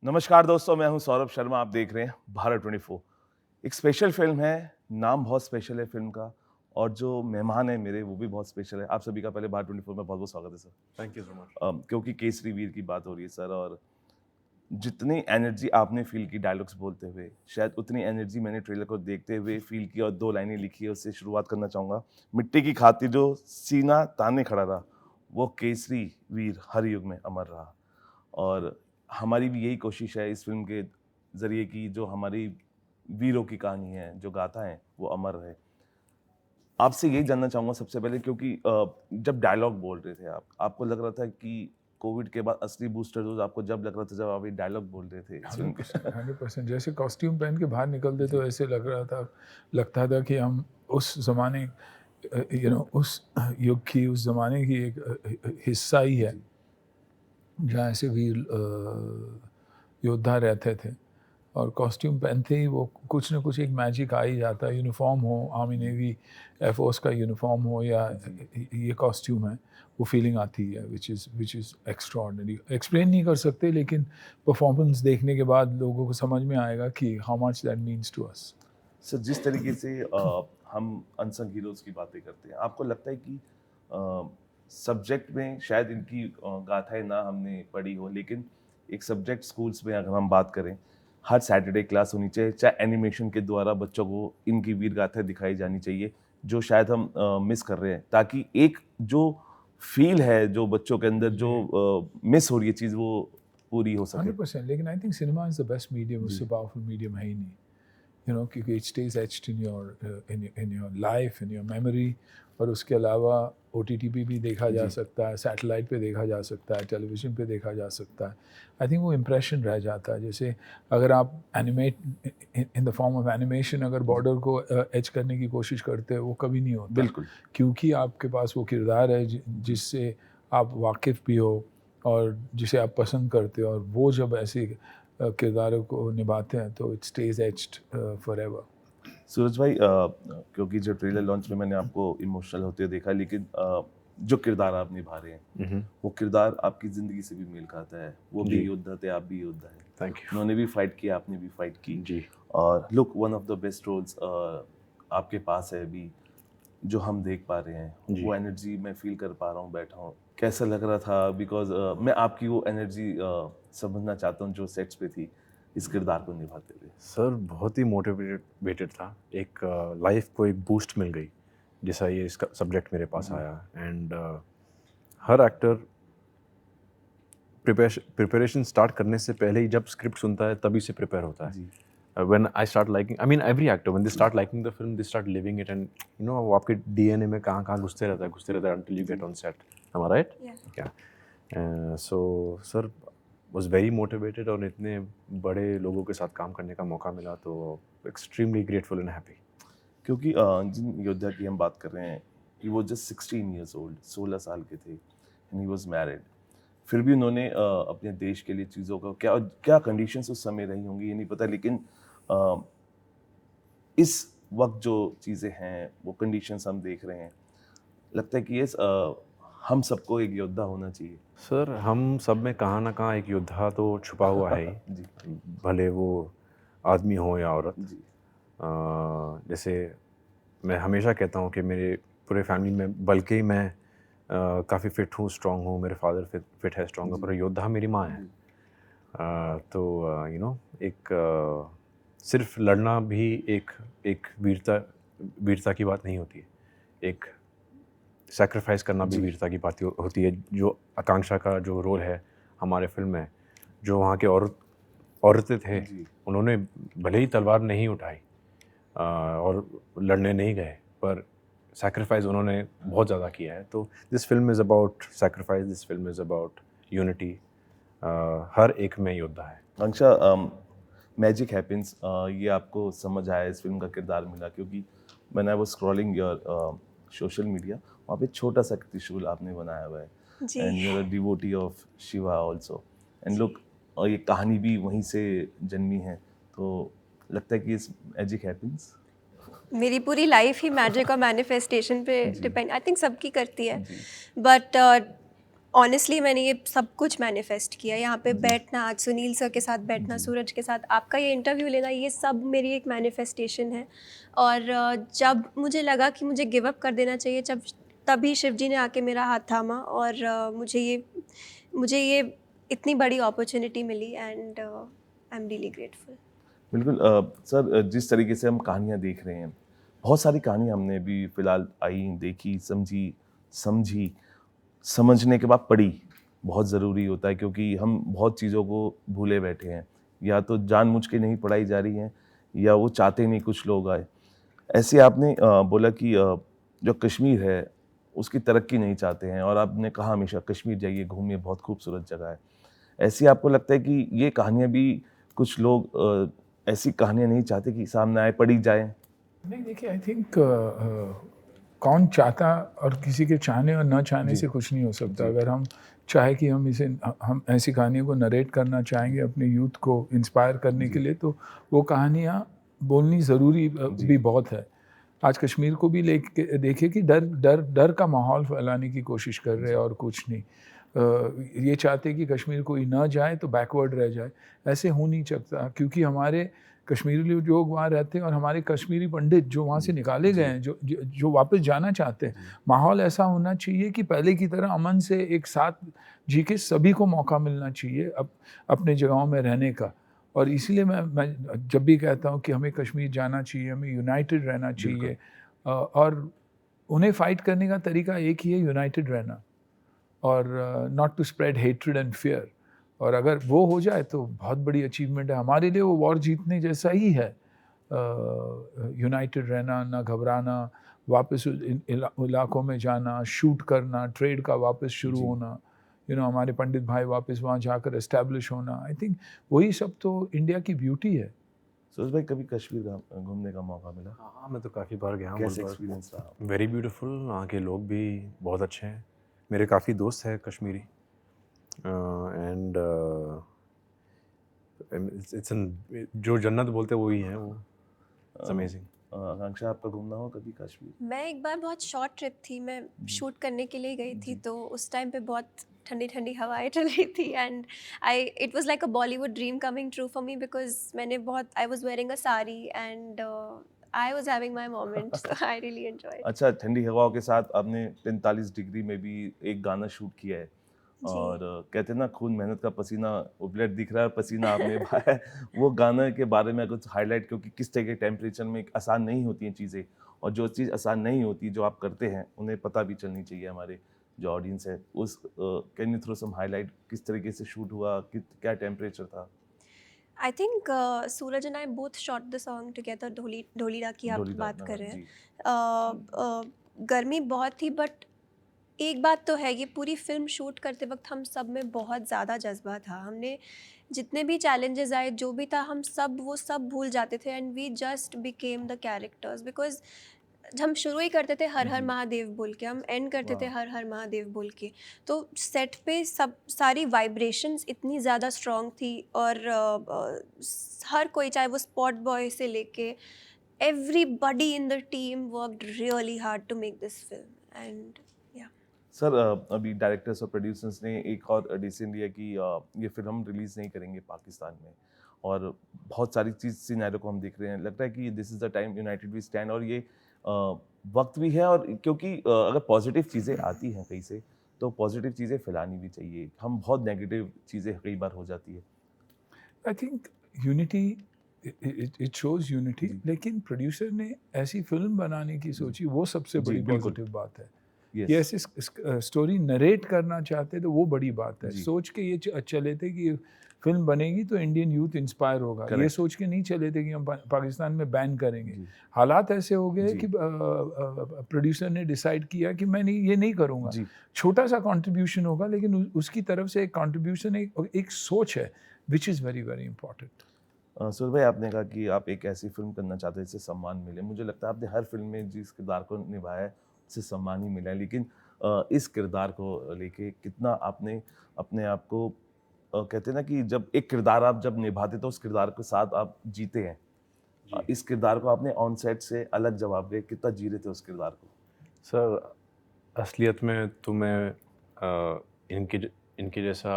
नमस्कार दोस्तों, मैं हूं सौरभ शर्मा। आप देख रहे हैं भारत 24। एक स्पेशल फिल्म है, नाम बहुत स्पेशल है फिल्म का, और जो मेहमान है मेरे वो भी बहुत स्पेशल है। आप सभी का पहले भारत 24 में बहुत बहुत स्वागत है sir. Thank you so much. क्योंकि केसरी वीर की बात हो रही है सर, और जितनी एनर्जी आपने फील की डायलॉग्स बोलते हुए, शायद उतनी एनर्जी मैंने ट्रेलर को देखते हुए फील की, और दो लाइनें लिखी है, उससे शुरुआत करना चाहूँगा। मिट्टी की खातिर जो सीना ताने खड़ा रहा, वो केसरी वीर हर युग में अमर रहा। और हमारी भी यही कोशिश है इस फ़िल्म के ज़रिए कि जो हमारी वीरों की कहानी है, जो गाथा है, वो अमर रहे। आपसे यही जानना चाहूँगा सबसे पहले, क्योंकि जब डायलॉग बोल रहे थे आप, आपको लग रहा था कि कोविड के बाद असली बूस्टर डोज़ आपको जब लग रहा था, जब आप ये डायलॉग बोल रहे थे इस फ़िल्म के? 100%, 100%। जैसे कॉस्ट्यूम पहन के बाहर निकलते तो ऐसे लगता था कि हम उस ज़माने उस युग की, उस ज़माने की एक हिस्सा ही है, जहाँ ऐसे वीर योद्धा रहते थे। और कॉस्ट्यूम पहनते ही वो कुछ न कुछ एक मैजिक आ ही जाता है। यूनिफ़ॉर्म हो, आर्मी, नेवी, एयर फ़ोर्स का यूनिफ़ॉर्म हो या ये कॉस्ट्यूम है, वो फ़ीलिंग आती है व्हिच इज़ एक्स्ट्राऑर्डिनरी। एक्सप्लेन नहीं कर सकते, लेकिन परफ़ॉर्मेंस देखने के बाद लोगों को समझ में आएगा कि how much that means to us. Sir, जिस तरीके से हम अनसंग हीरोज़ की बातें करते हैं, आपको लगता है कि सब्जेक्ट में शायद इनकी गाथाएँ ना हमने पढ़ी हो, लेकिन एक सब्जेक्ट स्कूल्स में अगर हम बात करें, हर सैटरडे क्लास होनी चाहिए, चाहे एनिमेशन के द्वारा बच्चों को इनकी वीर गाथाएँ दिखाई जानी चाहिए, जो शायद हम मिस कर रहे हैं। ताकि एक जो फ़ील है, जो बच्चों के अंदर जो मिस हो रही है चीज़, वो पूरी हो सके। 100%। लेकिन I think cinema is the best medium, जी। उससे पावरफुल मीडियम है ही नहीं। क्योंकि it stays etched in your life, in your memory. और उसके अलावा ओटीटी पे भी देखा जा जी। सकता है, सैटेलाइट पे देखा जा सकता है, टेलीविज़न पे देखा जा सकता है। आई थिंक वो इम्प्रेशन रह जाता है। जैसे अगर आप animate in the form of animation अगर बॉर्डर को एच करने की कोशिश करते हो, वो कभी नहीं होता। बिल्कुल। क्योंकि आपके पास वो किरदार है जिससे आप वाकिफ़ भी हो और जिसे आप पसंद करते हो, और वो जब ऐसे किरदारों को निभाते हैं तो इट स्टेज एच्ड फॉरएवर। सूरज भाई, क्योंकि जो ट्रेलर लॉन्च में मैंने आपको इमोशनल होते हुए देखा, लेकिन जो किरदार आप निभा रहे हैं, वो किरदार आपकी ज़िंदगी से भी मेल खाता है। वो भी जी। योद्धा थे, आप भी योद्धा हैं। Thank you. उन्होंने भी फाइट किया, आपने भी फाइट की। जी। और look, one of the best roles आपके पास है अभी, जो हम देख पा रहे हैं। जी। वो एनर्जी मैं फ़ील कर पा रहा हूँ, बैठा हूँ। कैसा लग रहा था? बिकॉज़ मैं आपकी वो एनर्जी समझना चाहता हूँ जो सेट्स पे थी, इस किरदार को निभाते हुए। सर बहुत ही मोटिवेटेड था। एक लाइफ को एक बूस्ट मिल गई, जैसा ये इसका सब्जेक्ट मेरे पास जी। आया। And her actor preparation start करने से पहले ही जब स्क्रिप्ट सुनता है तभी से प्रिपेयर होता है। जी। When I start liking, I mean every actor when they start liking the film they start living it, and वो आपके डीएनए में कहाँ-कहाँ घुसते रहता है until you get on set. Am I right? क्या? So sir was very motivated, और इतने बड़े लोगों के साथ काम करने का मौका मिला तो एक्सट्रीमली ग्रेटफुल एंड हैप्पी। क्योंकि जिन योद्धा की हम बात कर रहे हैं, he was just 16 years old, 16 साल के थे, एंड ही वाज मैरिड। फिर भी उन्होंने अपने देश के लिए चीज़ों का क्या क्या कंडीशंस उस समय रही होंगी, ये नहीं पता, लेकिन अ, इस वक्त जो चीज़ें हैं, वो कंडीशंस हम देख रहे हैं, लगता है कि ये हम सबको एक योद्धा होना चाहिए। सर हम सब में कहाँ ना कहाँ एक योद्धा तो छुपा हुआ है ही, जी। भले वो आदमी हो या औरत। जी। जैसे मैं हमेशा कहता हूँ कि मेरे पूरे फैमिली में बल्कि मैं काफ़ी फिट हूँ, स्ट्रांग हूँ, मेरे फादर फिट है, स्ट्रांग है, जी। पर योद्धा मेरी माँ है। जी। तो एक सिर्फ लड़ना भी एक एक वीरता की बात नहीं होती है। एक सैक्रिफाइस करना भी जी। वीरता की बात होती है। जो आकांक्षा का जो रोल है हमारे फिल्म में, जो वहाँ के औरतें थे, जी। उन्होंने भले ही तलवार नहीं उठाई और लड़ने नहीं गए, पर सैक्रिफाइस उन्होंने बहुत ज़्यादा किया है। तो this film is about sacrifice, this film is about unity. हर एक में योद्धा है। आकांक्षा, मैजिक हैपेंस, ये आपको समझ आया, इस फिल्म का किरदार मिला, क्योंकि when I was scrolling your social media, वहाँ पे छोटा सा त्रिशूल आपने बनाया हुआ है, जी, and you are a devotee of Shiva also, and जी। लुक, और ये कहानी भी वहीं से जन्मी है, तो लगता है कि इस मैजिक हैपेंस। मेरी पूरी लाइफ ही मैजिक और मैनिफेस्टेशन पे जी। डिपेंड आई थिंक सबकी करती है। जी। बट ऑनेस्टली मैंने ये सब कुछ मैनिफेस्ट किया, यहाँ पे बैठना, आज सुनील सर के साथ बैठना, सूरज के साथ आपका ये इंटरव्यू लेना, ये सब मेरी एक मैनिफेस्टेशन है। और जब मुझे लगा कि मुझे गिव अप कर देना चाहिए, जब तभी शिव जी ने आके मेरा हाथ थामा और मुझे ये इतनी बड़ी अपॉर्चुनिटी मिली and I am really grateful. बिल्कुल सर, जिस तरीके से हम कहानियाँ देख रहे हैं, बहुत सारी कहानियाँ हमने भी फिलहाल आई, देखी, समझी, समझने के बाद पढ़ी। बहुत ज़रूरी होता है क्योंकि हम बहुत चीज़ों को भूले बैठे हैं, या तो जानबूझ के नहीं पढ़ाई जा रही हैं या वो चाहते नहीं कुछ लोग आए। ऐसे आपने बोला कि जो कश्मीर है उसकी तरक्की नहीं चाहते हैं, और आपने कहा हमेशा कश्मीर जाइए, घूमिए, बहुत खूबसूरत जगह है। ऐसे आपको लगता है कि ये कहानियाँ भी कुछ लोग ऐसी कहानियाँ नहीं चाहते कि सामने आए, पढ़ी जाए? नहीं, देखिए, आई थिंक कौन चाहता और किसी के चाहने और न चाहने से कुछ नहीं हो सकता। अगर हम चाहे कि हम ऐसी कहानियों को नरेट करना चाहेंगे अपने यूथ को इंस्पायर करने के लिए, तो वो कहानियाँ बोलनी ज़रूरी भी बहुत है। आज कश्मीर को भी लेके देखिए कि डर का माहौल फैलाने की कोशिश कर रहे हैं और कुछ नहीं। ये चाहते कि कश्मीर कोई ना जाए तो बैकवर्ड रह जाए। ऐसे हो नहीं सकता, क्योंकि हमारे कश्मीरी लोग वहाँ रहते हैं और हमारे कश्मीरी पंडित जो वहाँ से निकाले गए हैं, जो वापस जाना चाहते हैं। माहौल ऐसा होना चाहिए कि पहले की तरह अमन से एक साथ जी के सभी को मौका मिलना चाहिए अपने जगहों में रहने का। और इसीलिए मैं जब भी कहता हूँ कि हमें कश्मीर जाना चाहिए, हमें यूनाइटेड रहना चाहिए, और उन्हें फाइट करने का तरीका एक ही है, यूनाइटेड रहना, और not to spread hatred and fear. और अगर वो हो जाए तो बहुत बड़ी अचीवमेंट है हमारे लिए, वो वॉर जीतने जैसा ही है। यूनाइटेड रहना, ना घबराना, वापस इलाकों में जाना, शूट करना, ट्रेड का वापस शुरू होना, हमारे पंडित भाई वापस वहाँ जाकर एस्टैब्लिश होना। आई थिंक वही सब तो इंडिया की ब्यूटी है। सूरज भाई, कभी कश्मीर घूमने का मौका मिला? हाँ, मैं तो काफ़ी बार गया हूँ। कैसे एक्सपीरियंस रहा? वेरी ब्यूटीफुल, वहाँ के लोग भी बहुत अच्छे हैं। मेरे काफ़ी दोस्त हैं कश्मीरी, एंड इट्स जो जन्नत बोलते हैं वही है वो। It's amazing. आकांक्षा, आपका घूमना हो कभी कश्मीर? मैं एक बार बहुत शॉर्ट ट्रिप थी, मैं शूट करने के लिए गई थी, तो उस टाइम पे बहुत ठंडी ठंडी हवाएं चल रही थी and it was like a Bollywood dream coming true for me, because I was wearing a sari and I was having my moment, so I really enjoyed. अच्छा, ठंडी हवाओं के साथ आपने 45 डिग्री में भी एक गाना शूट किया है, और कहते हैं ना, खून मेहनत का पसीना, ब्लड दिख रहा है, पसीना आपने बहाया है। वो गाने के बारे में कुछ हाईलाइट, क्योंकि किस तरह के टेम्परेचर में आसान नहीं होती हैं चीज़ें, और जो चीज़ आसान नहीं होती जो आप करते हैं उन्हें पता भी चलनी चाहिए हमारे जो ऑडियंस है। उस can you throw some highlight, किस तरीके से शूट हुआ, क्या टेम्परेचर था? I think Suraj and I both shot the song together, Dholida की आप ढोलीडा, बात कर रहे जी। हैं। गर्मी बहुत थी, बट एक बात तो है, ये पूरी फिल्म शूट करते वक्त हम सब में बहुत ज़्यादा जज्बा था। हमने जितने भी चैलेंजेस आए, जो भी था, हम सब वो सब भूल जाते थे and we just became the characters. Because हम शुरू ही करते थे हर हर महादेव बोल के, हम एंड करते थे हर हर महादेव बोल के। तो सेट पे सारी वाइब्रेशंस इतनी ज़्यादा स्ट्रॉन्ग थी, और हर कोई, चाहे वो स्पॉट बॉय से लेके everybody in the team worked really hard to make this film, and yeah. Sir, अभी डायरेक्टर्स और प्रोड्यूसर्स ने एक और डिसीजन लिया कि ये फिल्म हम रिलीज़ नहीं करेंगे पाकिस्तान में, और बहुत सारी चीज़ सिनेरियो को हम देख रहे हैं, लगता है कि this is the time united we stand, और ये वक्त भी है, और क्योंकि अगर पॉजिटिव चीज़ें आती हैं कहीं से तो पॉजिटिव चीज़ें फैलानी भी चाहिए। हम बहुत नेगेटिव चीज़ें कई बार हो जाती है। I think unity, it shows unity, लेकिन प्रोड्यूसर ने ऐसी फिल्म बनाने की सोची, वो सबसे बड़ी पॉजिटिव बात है। ये ऐसी स्टोरी नरेट करना चाहते तो वो बड़ी बात है। सोच के ये चले थे कि फिल्म बनेगी तो इंडियन यूथ इंस्पायर होगा, ये सोच के नहीं चले थे कि हम पाकिस्तान में बैन करेंगे। हालात ऐसे हो गए कि प्रोड्यूसर ने डिसाइड किया कि मैं ये नहीं करूँगा, छोटा सा कंट्रीब्यूशन होगा, लेकिन उसकी तरफ से एक कंट्रीब्यूशन, एक सोच है, which is very very important. Suraj भाई, आपने कहा कि आप एक ऐसी फिल्म करना चाहते हैं जिससे सम्मान मिले। मुझे लगता है आपने हर फिल्म में जिस किरदार को निभाया है उससे सम्मान ही मिला है, लेकिन इस किरदार को लेके कितना आपने अपने आप को, कहते हैं ना कि जब एक किरदार आप जब निभाते तो उस किरदार के साथ आप जीते हैं, इस किरदार को आपने ऑन सेट से अलग जवाब दिया, कितना जी रहे थे उस किरदार को? सर, असलियत में तो मैं इनके जैसा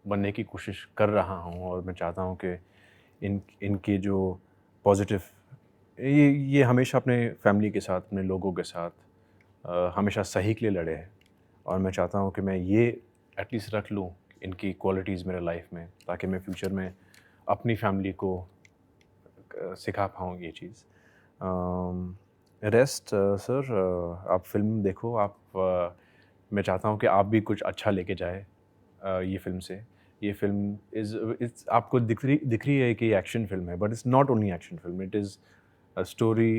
बनने की कोशिश कर रहा हूँ, और मैं चाहता हूँ कि इनके जो पॉजिटिव, ये हमेशा अपने फैमिली के साथ, अपने लोगों के साथ हमेशा सही के लिए लड़े हैं, और मैं चाहता हूँ कि मैं ये एटलीस्ट रख लूँ इनकी क्वालिटीज़ मेरे लाइफ में, ताकि मैं फ्यूचर में अपनी फैमिली को सिखा पाऊँ ये चीज़। रेस्ट सर, आप फिल्म देखो, मैं चाहता हूँ कि आप भी कुछ अच्छा लेके जाए ये फिल्म से। ये फिल्म इज़ आपको दिख रही है कि ये एक्शन फिल्म है, but it's not only action film, it is a story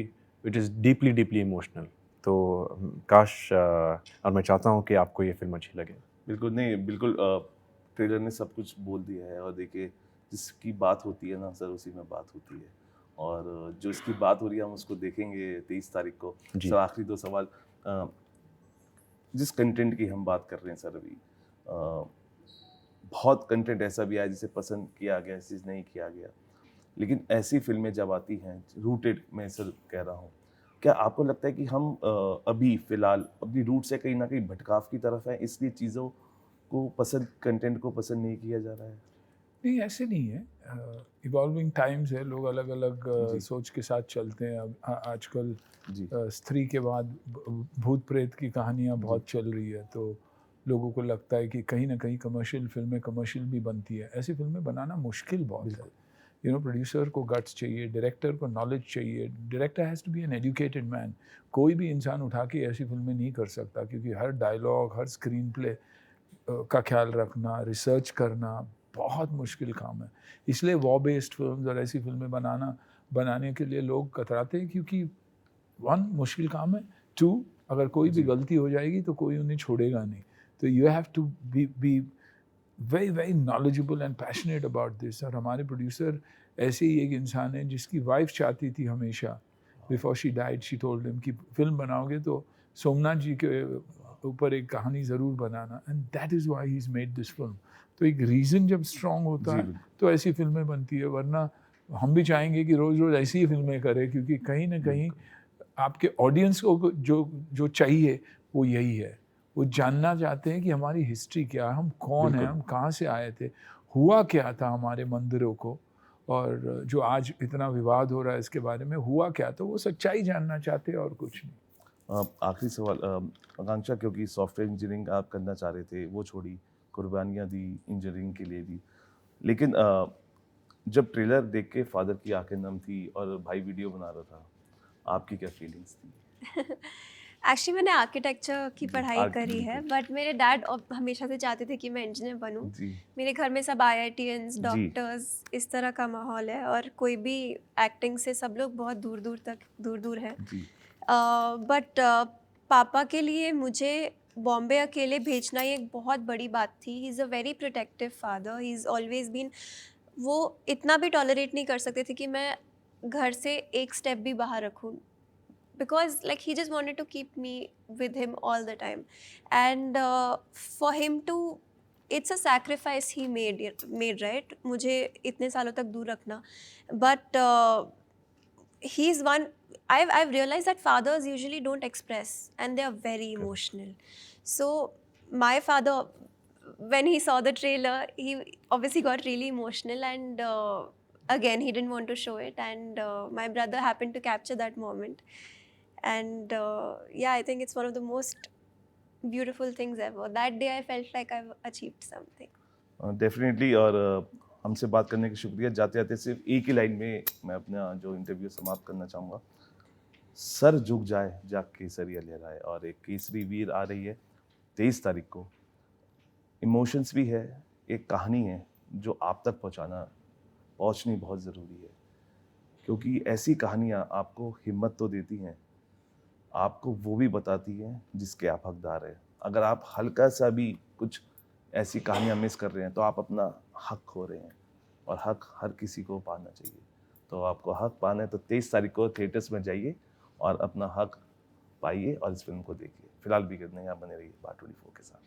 which is deeply emotional. तो काश और मैं चाहता हूँ कि आपको ये फिल्म अच्छी लगे। बिल्कुल नहीं, बिल्कुल ट्रेलर ने सब कुछ बोल दिया है। और देखिए, जिसकी बात होती है ना सर, उसी में बात होती है। और जो इसकी बात हो रही है हम उसको देखेंगे 23 तारीख को। जी। सर आखिरी 2 सवाल, जिस कंटेंट की हम बात कर रहे हैं सर अभी, बहुत कंटेंट ऐसा भी आया जिसे पसंद किया गया, चीज़ नहीं किया गया, लेकिन ऐसी फिल्में जब आती हैं रूटेड, मैं सर कह रहा हूँ, क्या आपको लगता है कि हम अभी फ़िलहाल अपनी रूट से कहीं न कहीं भटकाव की तरफ हैं, इसलिए चीज़ों को पसंद, कंटेंट को पसंद नहीं किया जा रहा है? नहीं, ऐसे नहीं है। इवॉल्विंग टाइम्स है, लोग अलग-अलग जी। सोच के साथ चलते हैं। अब आजकल जी। स्त्री के बाद भूत-प्रेत की कहानियाँ बहुत चल रही है, तो लोगों को लगता है कि कहीं न कहीं कमर्शियल फ़िल्में कमर्शियल भी बनती है। ऐसी फ़िल्में बनाना मुश्किल बहुत है। बिल्कुल। प्रोड्यूसर को गट्स चाहिए, डायरेक्टर को नॉलेज चाहिए। Director has to be an educated man. कोई भी इंसान उठा के ऐसी फ़िल्में नहीं कर सकता, क्योंकि हर डायलॉग, हर स्क्रीन प्ले का ख्याल रखना, रिसर्च करना बहुत मुश्किल काम है। इसलिए वॉर बेस्ड फ़िल्म्स और ऐसी फ़िल्में बनाने के लिए लोग कतराते हैं, क्योंकि 1 मुश्किल काम है, 2 अगर कोई भी जी। गलती हो जाएगी तो कोई उन्हें छोड़ेगा नहीं। तो you have to be very knowledgeable and passionate about this. और हमारे प्रोड्यूसर ऐसे ही एक इंसान है जिसकी वाइफ़ चाहती थी हमेशा, before she died she told him कि फ़िल्म बनाओगे तो सोमनाथ जी के ऊपर एक कहानी ज़रूर बनाना, and that is why he is made this film. तो एक रीज़न जब स्ट्रॉन्ग होता जी, है बिल्कुल। तो ऐसी फ़िल्में बनती है, वरना हम भी चाहेंगे कि रोज़-रोज़ ऐसी ही फ़िल्में करें, क्योंकि कहीं न कहीं आपके ऑडियंस को जो जो चाहिए वो यही है। वो जानना चाहते हैं कि हमारी हिस्ट्री क्या है, हम कौन हैं, बिल्कुल। हम कहाँ से आए थे, हुआ क्या था हमारे मंदिरों को, और जो आज इतना विवाद हो रहा है इसके बारे में हुआ क्या, तो वो सच्चाई जानना चाहते हैं और कुछ नहीं। आखिरी सवाल, आकांक्षा, क्योंकि सॉफ्टवेयर इंजीनियरिंग आप करना चाह रहे थे, वो छोड़ी, कुर्बानियाँ दी इंजीनियरिंग के लिए भी। लेकिन जब ट्रेलर देख के फादर की आँखें नम थी और भाई वीडियो बना रहा था, आपकी क्या फीलिंग्स थी? एक्चुअली मैंने आर्किटेक्चर की जी, पढ़ाई आर्ट, करी है, बिल्कुल। बट मेरे डैड हमेशा से चाहते थे कि मैं इंजीनियर बनूं। जी। मेरे घर में सब आईआईटीएंस, जी। डॉक्टर्स, इस तरह का माहौल है, और कोई भी एक्टिंग से सब लोग बहुत दूर दूर हैं। जी। बट पापा के लिए मुझे बॉम्बे अकेले भेजना ही एक बहुत बड़ी बात थी। He is a very protective father, he is always been, वो इतना भी टॉलरेट नहीं कर सकते थे कि मैं घर से एक स्टेप भी बाहर रखूं, because like he just wanted to keep me with him all the time. And for him to, it's a sacrifice he made, right, मुझे इतने सालों तक दूर रखना, but he's one, I've realized that fathers usually don't express and they are very emotional. So my father, when he saw the trailer, he obviously got really emotional, and again he didn't want to show it, and my brother happened to capture that moment. And yeah, I think it's one of the most beautiful things ever. That day I felt like I've achieved something. Definitely. और हमसे बात करने की शुक्रिया। जाते-जाते सिर्फ एक ही line में मैं अपना जो इंटरव्यू समाप्त करना चाहूँगा। सर झुक जाए, जाग केसरिया लहराए, और एक केसरी वीर आ रही है 23 तारीख को। इमोशंस भी है, एक कहानी है जो आप तक पहुँचनी बहुत ज़रूरी है, क्योंकि ऐसी कहानियाँ आपको हिम्मत तो देती हैं, आपको वो भी बताती हैं जिसके आप हकदार हैं। अगर आप हल्का-सा भी कुछ ऐसी कहानियाँ मिस कर रहे हैं, तो आप अपना हक खो रहे हैं, और हक हर किसी को पाना चाहिए। तो आपको हक पाना है तो 23 तारीख को थिएटर्स में जाइए और अपना हक पाइए और इस फ़िल्म को देखिए। फिलहाल भी कितना, यहाँ बने रहिए बात 24 के साथ।